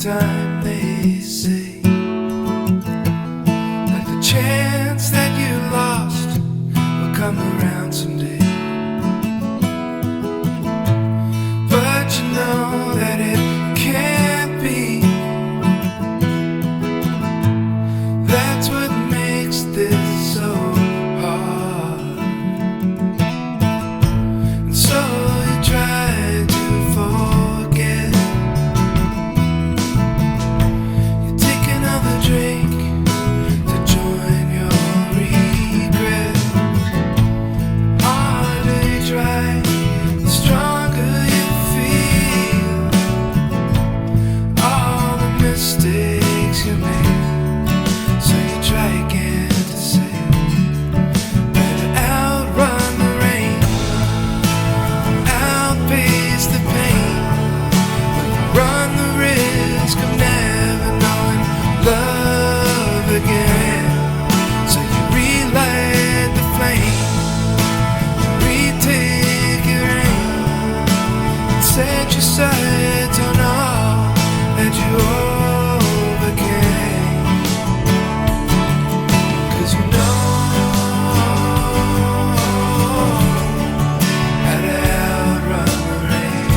time, they say, like the chance that you lost will come around someday. But you know that it can't be. That's what makes this so hard. And so you try to forget. You take another drink to join your regret. The harder you try, the stronger you feel. All the mistakes you made, so you try again to say, better outrun the rain, outpace the pain, run the risk of never knowing love again. So you relight the flame, retake your aim, and set your sights on all that you overcame. 'Cause you know how to outrun the rain.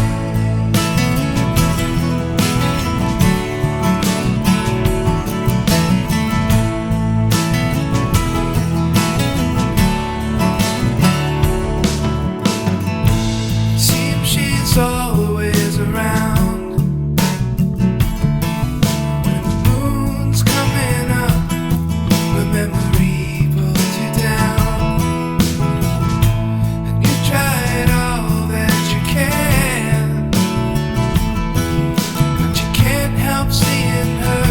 Seems she's always around when the moon's coming up, when memory pulls you down, and you tried all that you can, but you can't help seeing her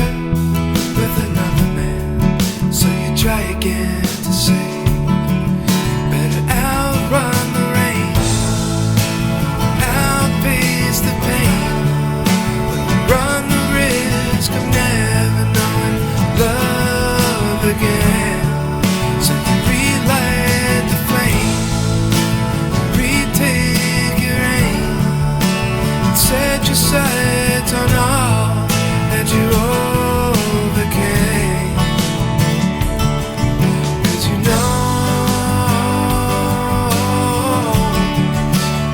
with another man. So you try again to say, better outrun the rain, outpace the pain, run the risk of never knowing love again. So you relight the flame, retake your aim, and set your sights on all that you overcame. 'Cause you know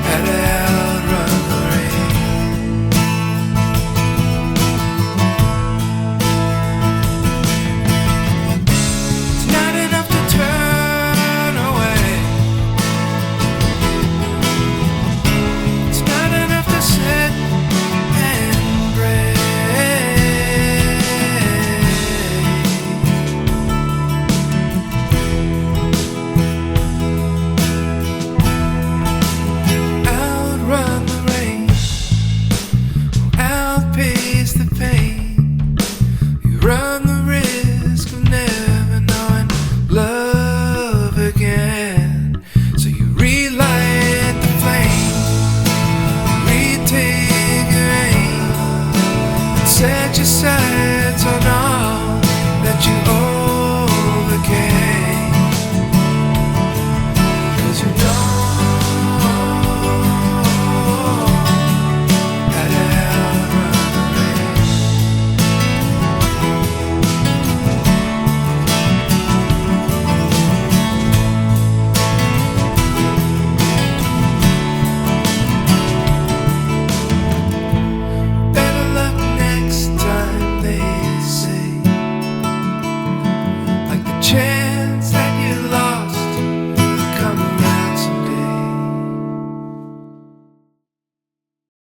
how to outrun the rain. It's not enough to turn away. It's not enough to sit and pray. Outrun the rain, outpace the pain. You run the risk of never knowing love again. So you relight the flame, retake your aim, and set your sights